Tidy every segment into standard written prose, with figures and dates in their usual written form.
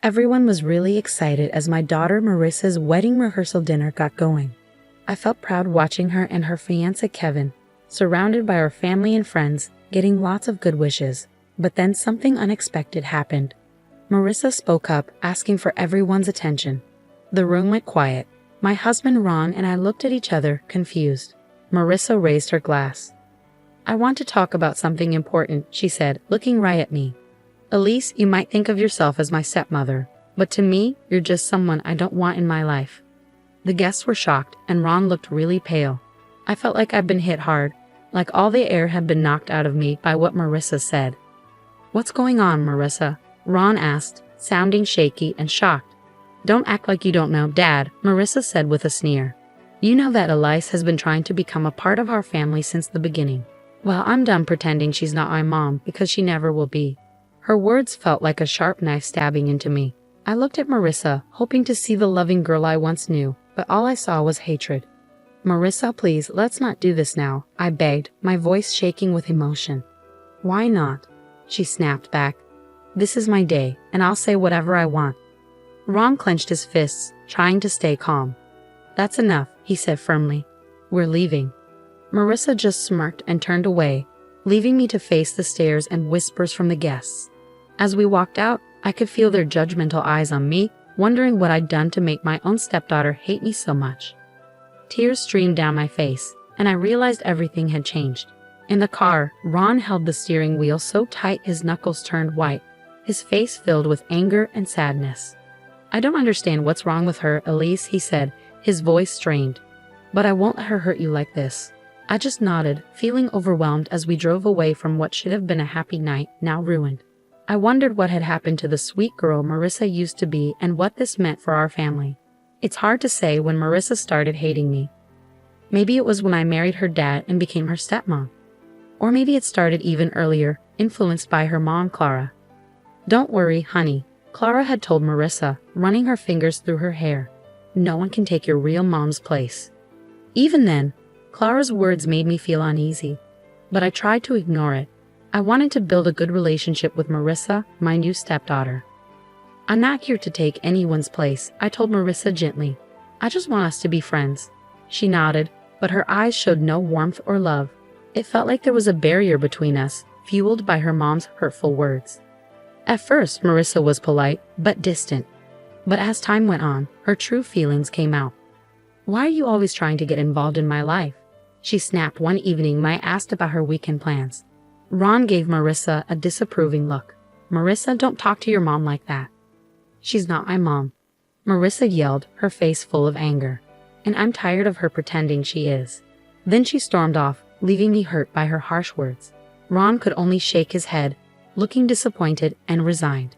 Everyone was really excited as my daughter Marissa's wedding rehearsal dinner got going. I felt proud watching her and her fiancé Kevin, surrounded by our family and friends, getting lots of good wishes. But then something unexpected happened. Marissa spoke up, asking for everyone's attention. The room went quiet. My husband Ron and I looked at each other, confused. Marissa raised her glass. "I want to talk about something important," she said, looking right at me. "Elise, you might think of yourself as my stepmother, but to me, you're just someone I don't want in my life." The guests were shocked, and Ron looked really pale. I felt like I'd been hit hard, like all the air had been knocked out of me by what Marissa said. "What's going on, Marissa?" Ron asked, sounding shaky and shocked. "Don't act like you don't know, Dad," Marissa said with a sneer. "You know that Elise has been trying to become a part of our family since the beginning. Well, I'm done pretending she's not my mom, because she never will be." Her words felt like a sharp knife stabbing into me. I looked at Marissa, hoping to see the loving girl I once knew, but all I saw was hatred. "Marissa, please, let's not do this now," I begged, my voice shaking with emotion. "Why not?" she snapped back. "This is my day, and I'll say whatever I want." Ron clenched his fists, trying to stay calm. "That's enough," he said firmly. "We're leaving." Marissa just smirked and turned away, leaving me to face the stares and whispers from the guests. As we walked out, I could feel their judgmental eyes on me, wondering what I'd done to make my own stepdaughter hate me so much. Tears streamed down my face, and I realized everything had changed. In the car, Ron held the steering wheel so tight his knuckles turned white, his face filled with anger and sadness. "I don't understand what's wrong with her, Elise," he said, his voice strained. "But I won't let her hurt you like this." I just nodded, feeling overwhelmed as we drove away from what should have been a happy night, now ruined. I wondered what had happened to the sweet girl Marissa used to be and what this meant for our family. It's hard to say when Marissa started hating me. Maybe it was when I married her dad and became her stepmom. Or maybe it started even earlier, influenced by her mom, Clara. "Don't worry, honey," Clara had told Marissa, running her fingers through her hair. "No one can take your real mom's place." Even then, Clara's words made me feel uneasy, but I tried to ignore it. I wanted to build a good relationship with Marissa, my new stepdaughter. "I'm not here to take anyone's place," I told Marissa gently. "I just want us to be friends." She nodded, but her eyes showed no warmth or love. It felt like there was a barrier between us, fueled by her mom's hurtful words. At first, Marissa was polite, but distant. But as time went on, her true feelings came out. "Why are you always trying to get involved in my life?" she snapped one evening when I asked about her weekend plans. Ron gave Marissa a disapproving look. "Marissa, don't talk to your mom like that." "She's not my mom," Marissa yelled, her face full of anger. "And I'm tired of her pretending she is." Then she stormed off, leaving me hurt by her harsh words. Ron could only shake his head, looking disappointed and resigned.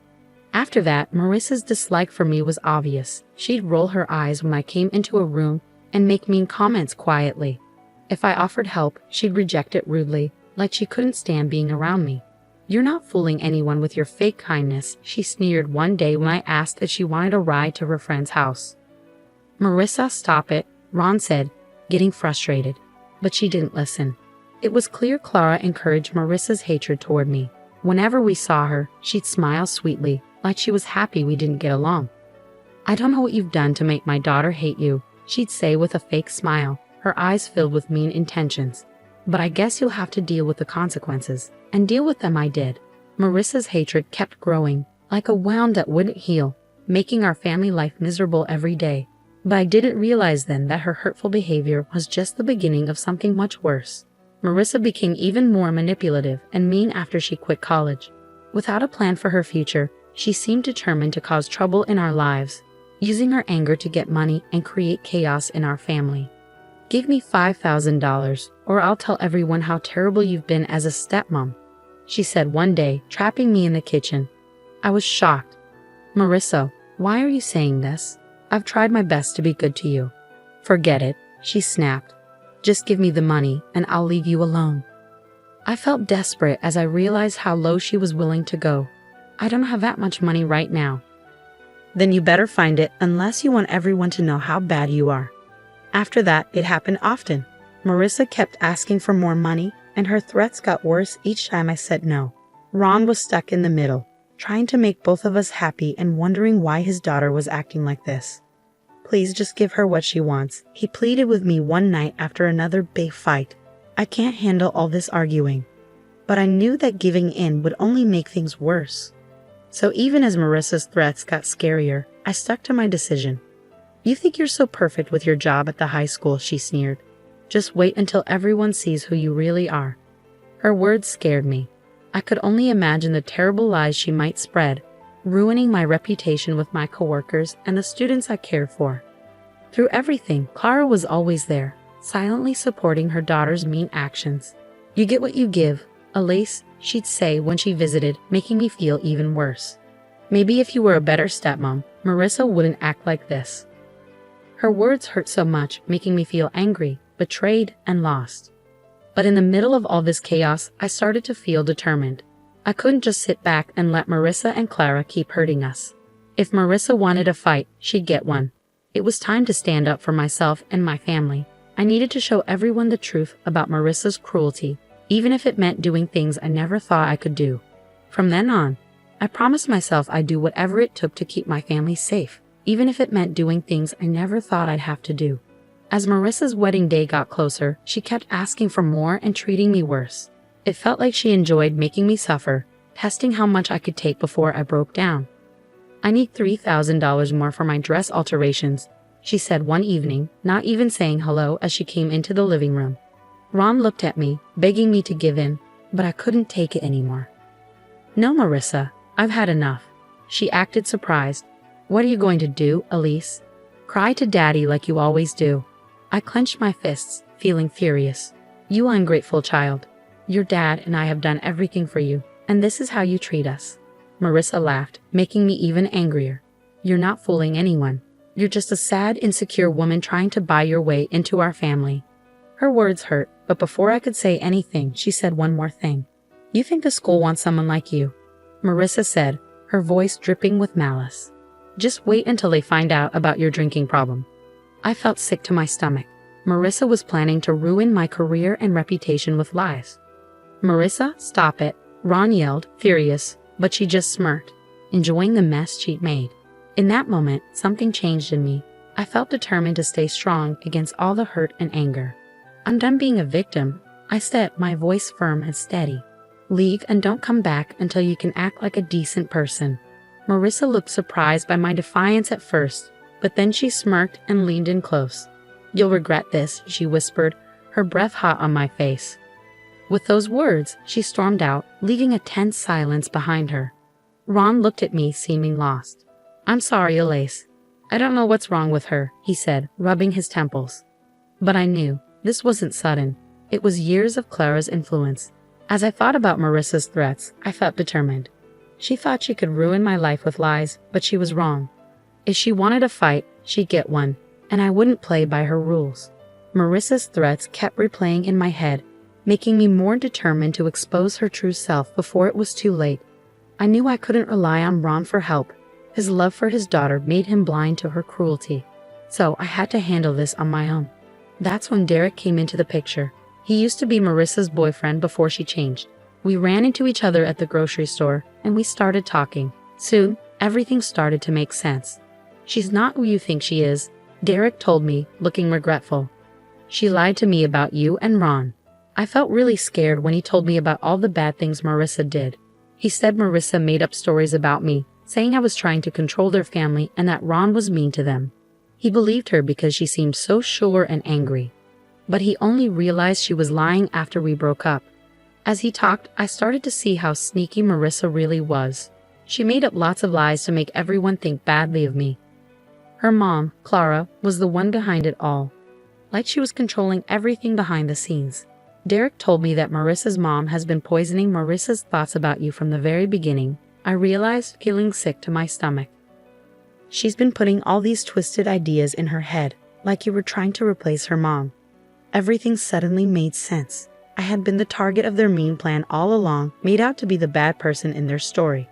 After that, Marissa's dislike for me was obvious. She'd roll her eyes when I came into a room and make mean comments quietly. If I offered help, she'd reject it rudely, like she couldn't stand being around me. "You're not fooling anyone with your fake kindness," she sneered one day when I asked if she wanted a ride to her friend's house. "Marissa, stop it," Ron said, getting frustrated. But she didn't listen. It was clear Clara encouraged Marissa's hatred toward me. Whenever we saw her, she'd smile sweetly, like she was happy we didn't get along. "I don't know what you've done to make my daughter hate you," she'd say with a fake smile, her eyes filled with mean intentions. "But I guess you'll have to deal with the consequences." And deal with them I did. Marissa's hatred kept growing, like a wound that wouldn't heal, making our family life miserable every day. But I didn't realize then that her hurtful behavior was just the beginning of something much worse. Marissa became even more manipulative and mean after she quit college. Without a plan for her future, she seemed determined to cause trouble in our lives, using her anger to get money and create chaos in our family. "Give me $5,000, or I'll tell everyone how terrible you've been as a stepmom," she said one day, trapping me in the kitchen. I was shocked. "Marissa, why are you saying this? I've tried my best to be good to you." "Forget it," she snapped. "Just give me the money, and I'll leave you alone." I felt desperate as I realized how low she was willing to go. "I don't have that much money right now." "Then you better find it, unless you want everyone to know how bad you are." After that, it happened often. Marissa kept asking for more money, and her threats got worse each time I said no. Ron was stuck in the middle, trying to make both of us happy and wondering why his daughter was acting like this. Please just give her what she wants, he pleaded with me one night after another big fight. I can't handle all this arguing. But I knew that giving in would only make things worse. So even as Marissa's threats got scarier, I stuck to my decision. You think you're so perfect with your job at the high school, she sneered. Just wait until everyone sees who you really are. Her words scared me. I could only imagine the terrible lies she might spread, ruining my reputation with my coworkers and the students I cared for. Through everything, Clara was always there, silently supporting her daughter's mean actions. You get what you give, Elise, she'd say when she visited, making me feel even worse. Maybe if you were a better stepmom, Marissa wouldn't act like this. Her words hurt so much, making me feel angry, betrayed, and lost. But in the middle of all this chaos, I started to feel determined. I couldn't just sit back and let Marissa and Clara keep hurting us. If Marissa wanted a fight, she'd get one. It was time to stand up for myself and my family. I needed to show everyone the truth about Marissa's cruelty, even if it meant doing things I never thought I could do. From then on, I promised myself I'd do whatever it took to keep my family safe, even if it meant doing things I never thought I'd have to do. As Marissa's wedding day got closer, she kept asking for more and treating me worse. It felt like she enjoyed making me suffer, testing how much I could take before I broke down. I need $3,000 more for my dress alterations, she said one evening, not even saying hello as she came into the living room. Ron looked at me, begging me to give in, but I couldn't take it anymore. No, Marissa, I've had enough. She acted surprised. What are you going to do, Elise? Cry to Daddy like you always do. I clenched my fists, feeling furious. You ungrateful child. Your dad and I have done everything for you, and this is how you treat us. Marissa laughed, making me even angrier. You're not fooling anyone. You're just a sad, insecure woman trying to buy your way into our family. Her words hurt, but before I could say anything, she said one more thing. You think the school wants someone like you? Marissa said, her voice dripping with malice. Just wait until they find out about your drinking problem. I felt sick to my stomach. Marissa was planning to ruin my career and reputation with lies. Marissa, stop it, Ron yelled, furious, but she just smirked, enjoying the mess she'd made. In that moment, something changed in me. I felt determined to stay strong against all the hurt and anger. I'm done being a victim, I said, my voice firm and steady. Leave and don't come back until you can act like a decent person. Marissa looked surprised by my defiance at first, but then she smirked and leaned in close. You'll regret this, she whispered, her breath hot on my face. With those words, she stormed out, leaving a tense silence behind her. Ron looked at me, seeming lost. I'm sorry, Elise. I don't know what's wrong with her, he said, rubbing his temples. But I knew this wasn't sudden. It was years of Clara's influence. As I thought about Marissa's threats, I felt determined. She thought she could ruin my life with lies, but she was wrong. If she wanted a fight, she'd get one, and I wouldn't play by her rules. Marissa's threats kept replaying in my head, making me more determined to expose her true self before it was too late. I knew I couldn't rely on Ron for help. His love for his daughter made him blind to her cruelty. So I had to handle this on my own. That's when Derek came into the picture. He used to be Marissa's boyfriend before she changed. We ran into each other at the grocery store, and we started talking. Soon, everything started to make sense. She's not who you think she is, Derek told me, looking regretful. She lied to me about you and Ron. I felt really scared when he told me about all the bad things Marissa did. He said Marissa made up stories about me, saying I was trying to control their family and that Ron was mean to them. He believed her because she seemed so sure and angry. But he only realized she was lying after we broke up. As he talked, I started to see how sneaky Marissa really was. She made up lots of lies to make everyone think badly of me. Her mom, Clara, was the one behind it all. Like she was controlling everything behind the scenes. Derek told me that Marissa's mom has been poisoning Marissa's thoughts about you from the very beginning. I realized, feeling sick to my stomach. She's been putting all these twisted ideas in her head, like you were trying to replace her mom. Everything suddenly made sense. I had been the target of their mean plan all along, made out to be the bad person in their story.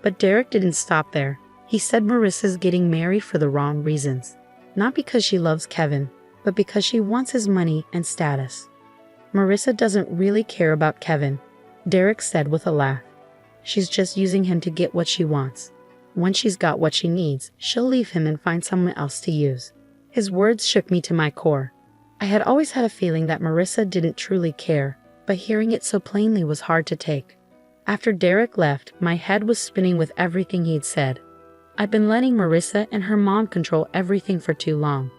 But Derek didn't stop there. He said Marissa's getting married for the wrong reasons. Not because she loves Kevin, but because she wants his money and status. Marissa doesn't really care about Kevin, Derek said with a laugh. She's just using him to get what she wants. Once she's got what she needs, she'll leave him and find someone else to use. His words shook me to my core. I had always had a feeling that Marissa didn't truly care, but hearing it so plainly was hard to take. After Derek left, my head was spinning with everything he'd said. I'd been letting Marissa and her mom control everything for too long.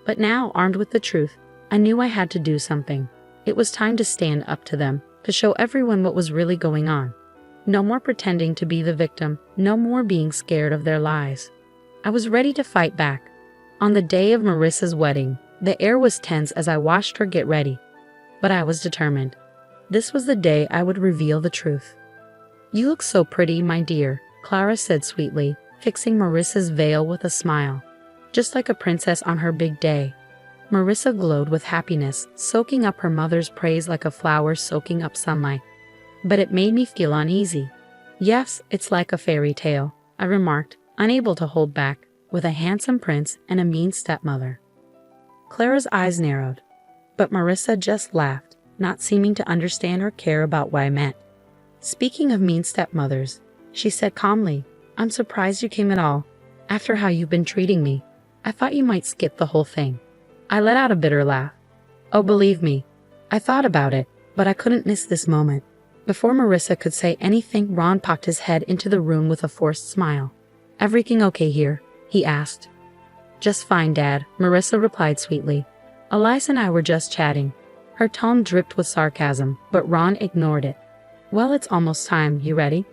But now, armed with the truth, I knew I had to do something. It was time to stand up to them, to show everyone what was really going on. No more pretending to be the victim, no more being scared of their lies. I was ready to fight back. On the day of Marissa's wedding, the air was tense as I watched her get ready. But I was determined. This was the day I would reveal the truth. "You look so pretty, my dear," Clara said sweetly, fixing Marissa's veil with a smile. Just like a princess on her big day. Marissa glowed with happiness, soaking up her mother's praise like a flower soaking up sunlight. But it made me feel uneasy. "Yes, it's like a fairy tale," I remarked, unable to hold back, "with a handsome prince and a mean stepmother." Clara's eyes narrowed, but Marissa just laughed, not seeming to understand or care about what I meant. "Speaking of mean stepmothers," she said calmly, "I'm surprised you came at all. After how you've been treating me, I thought you might skip the whole thing." I let out a bitter laugh. "Oh, believe me, I thought about it, but I couldn't miss this moment." Before Marissa could say anything, Ron popped his head into the room with a forced smile. "Everything okay here?" he asked. "Just fine, Dad," Marissa replied sweetly. "Elias and I were just chatting." Her tone dripped with sarcasm, but Ron ignored it. "Well, it's almost time. You ready?"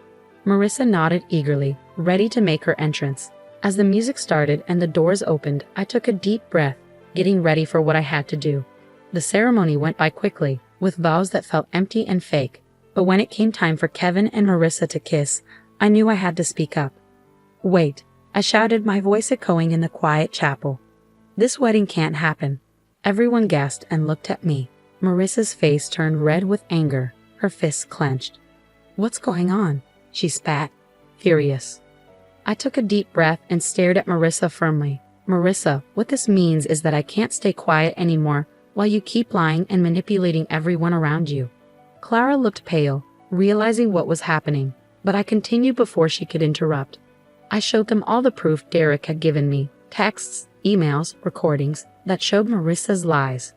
Marissa nodded eagerly, ready to make her entrance. As the music started and the doors opened, I took a deep breath, getting ready for what I had to do. The ceremony went by quickly, with vows that felt empty and fake. But when it came time for Kevin and Marissa to kiss, I knew I had to speak up. "Wait," I shouted, my voice echoing in the quiet chapel. "This wedding can't happen." Everyone gasped and looked at me. Marissa's face turned red with anger, her fists clenched. "What's going on?" she spat, furious. I took a deep breath and stared at Marissa firmly. "Marissa, what this means is that I can't stay quiet anymore while you keep lying and manipulating everyone around you." Clara looked pale, realizing what was happening, but I continued before she could interrupt. I showed them all the proof Derek had given me, texts, emails, recordings, that showed Marissa's lies.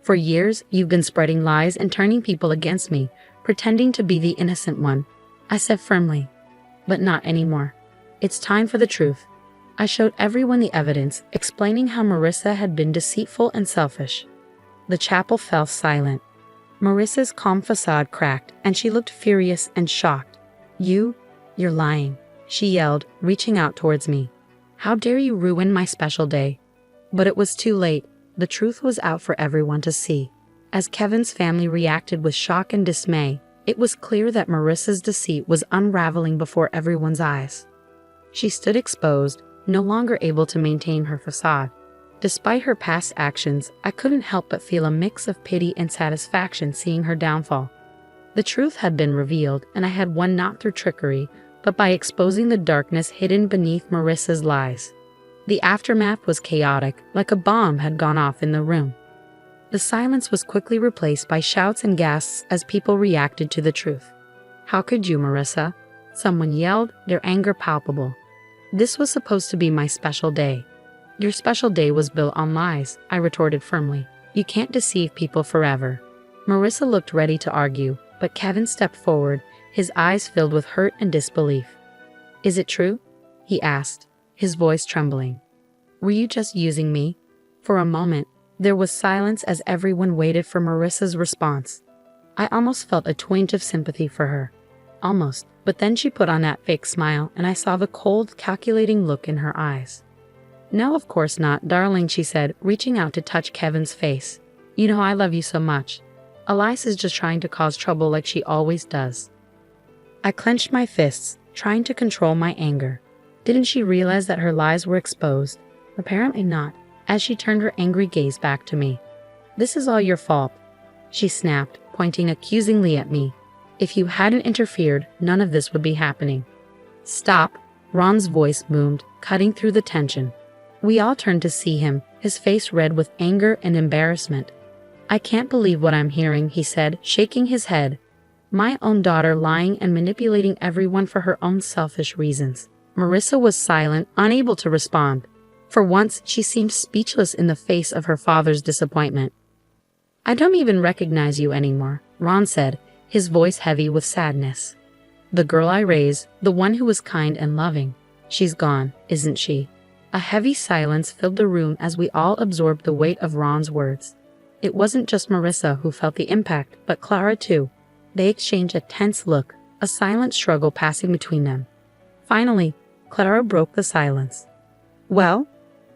"For years, you've been spreading lies and turning people against me, pretending to be the innocent one," I said firmly. "But not anymore. It's time for the truth." I showed everyone the evidence, explaining how Marissa had been deceitful and selfish. The chapel fell silent. Marissa's calm facade cracked, and she looked furious and shocked. You're lying," she yelled, reaching out towards me. "How dare you ruin my special day?" But it was too late. The truth was out for everyone to see. As Kevin's family reacted with shock and dismay, it was clear that Marissa's deceit was unraveling before everyone's eyes. She stood exposed, no longer able to maintain her facade. Despite her past actions, I couldn't help but feel a mix of pity and satisfaction seeing her downfall. The truth had been revealed, and I had won not through trickery, but by exposing the darkness hidden beneath Marissa's lies. The aftermath was chaotic, like a bomb had gone off in the room. The silence was quickly replaced by shouts and gasps as people reacted to the truth. "How could you, Marissa?" someone yelled, their anger palpable. "This was supposed to be my special day." "Your special day was built on lies," I retorted firmly. "You can't deceive people forever." Marissa looked ready to argue, but Kevin stepped forward, his eyes filled with hurt and disbelief. "Is it true?" he asked, his voice trembling. "Were you just using me?" For a moment, there was silence as everyone waited for Marissa's response. I almost felt a twinge of sympathy for her. Almost, but then she put on that fake smile and I saw the cold, calculating look in her eyes. "No, of course not, darling," she said, reaching out to touch Kevin's face. "You know I love you so much. Elias is just trying to cause trouble like she always does." I clenched my fists, trying to control my anger. Didn't she realize that her lies were exposed? Apparently not, as she turned her angry gaze back to me. "This is all your fault," she snapped, pointing accusingly at me. "If you hadn't interfered, none of this would be happening." "Stop," Ron's voice boomed, cutting through the tension. We all turned to see him, his face red with anger and embarrassment. "I can't believe what I'm hearing," he said, shaking his head. My own daughter lying and manipulating everyone for her own selfish reasons. Marissa was silent, unable to respond. For once, she seemed speechless in the face of her father's disappointment. "I don't even recognize you anymore," Ron said, his voice heavy with sadness. "The girl I raised, the one who was kind and loving, she's gone, isn't she?" A heavy silence filled the room as we all absorbed the weight of Ron's words. It wasn't just Marissa who felt the impact, but Clara too. They exchanged a tense look, a silent struggle passing between them. Finally, Clara broke the silence. "Well?"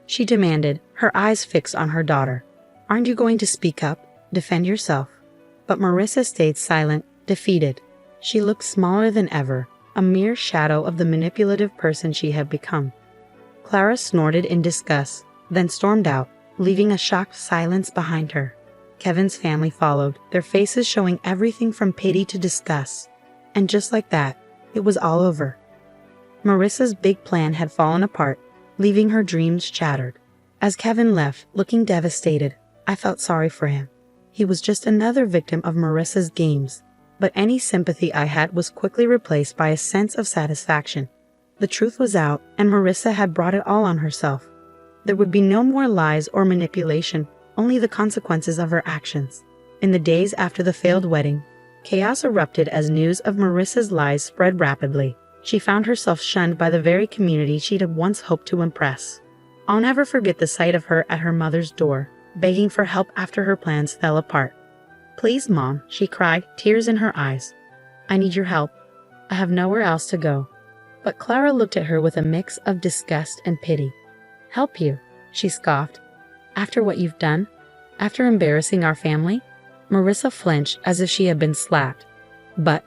she demanded, her eyes fixed on her daughter. "Aren't you going to speak up, defend yourself?" But Marissa stayed silent, defeated. She looked smaller than ever, a mere shadow of the manipulative person she had become. Clara snorted in disgust, then stormed out, leaving a shocked silence behind her. Kevin's family followed, their faces showing everything from pity to disgust. And just like that, it was all over. Marissa's big plan had fallen apart, leaving her dreams shattered. As Kevin left, looking devastated, I felt sorry for him. He was just another victim of Marissa's games. But any sympathy I had was quickly replaced by a sense of satisfaction. The truth was out, and Marissa had brought it all on herself. There would be no more lies or manipulation, only the consequences of her actions. In the days after the failed wedding, chaos erupted as news of Marissa's lies spread rapidly. She found herself shunned by the very community she'd once hoped to impress. I'll never forget the sight of her at her mother's door, begging for help after her plans fell apart. "Please, Mom," she cried, tears in her eyes. "I need your help. I have nowhere else to go." But Clara looked at her with a mix of disgust and pity. "Help you?" she scoffed. "After what you've done? After embarrassing our family?" Marissa flinched as if she had been slapped. But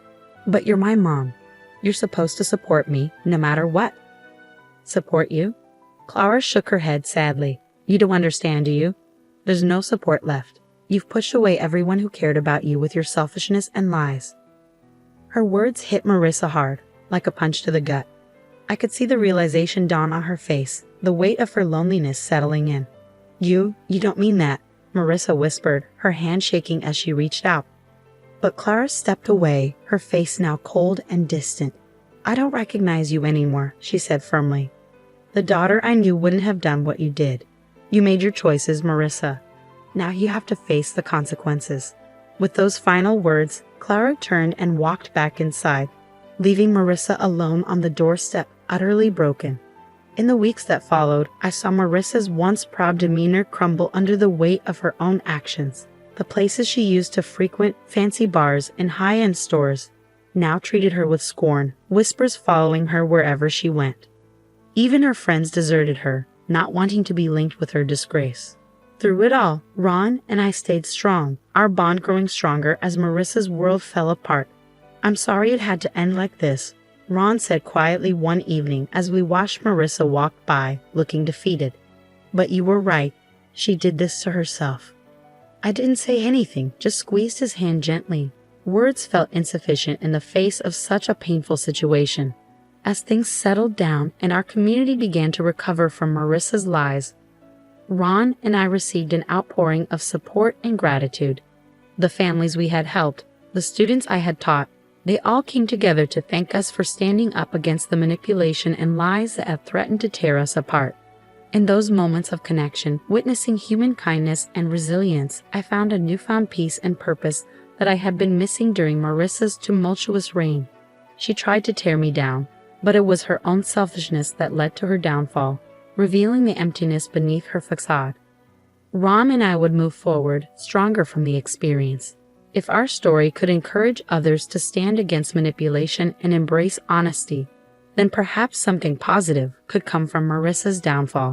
you're my mom. You're supposed to support me, no matter what." "Support you?" Clara shook her head sadly. "You don't understand, do you? There's no support left. You've pushed away everyone who cared about you with your selfishness and lies." Her words hit Marissa hard, like a punch to the gut. I could see the realization dawn on her face, the weight of her loneliness settling in. You don't mean that," Marissa whispered, her hand shaking as she reached out. But Clara stepped away, her face now cold and distant. "I don't recognize you anymore," she said firmly. "The daughter I knew wouldn't have done what you did. You made your choices, Marissa. Now you have to face the consequences." With those final words, Clara turned and walked back inside, leaving Marissa alone on the doorstep, utterly broken. In the weeks that followed, I saw Marissa's once proud demeanor crumble under the weight of her own actions. The places she used to frequent, fancy bars and high-end stores, now treated her with scorn, whispers following her wherever she went. Even her friends deserted her, not wanting to be linked with her disgrace. Through it all, Ron and I stayed strong, our bond growing stronger as Marissa's world fell apart. "I'm sorry it had to end like this," Ron said quietly one evening as we watched Marissa walk by, looking defeated. "But you were right. She did this to herself." I didn't say anything, just squeezed his hand gently. Words felt insufficient in the face of such a painful situation. As things settled down and our community began to recover from Marissa's lies, Ron and I received an outpouring of support and gratitude. The families we had helped, the students I had taught, they all came together to thank us for standing up against the manipulation and lies that had threatened to tear us apart. In those moments of connection, witnessing human kindness and resilience, I found a newfound peace and purpose that I had been missing during Marissa's tumultuous reign. She tried to tear me down, but it was her own selfishness that led to her downfall, revealing the emptiness beneath her facade. Ron and I would move forward, stronger from the experience. If our story could encourage others to stand against manipulation and embrace honesty, then perhaps something positive could come from Marissa's downfall.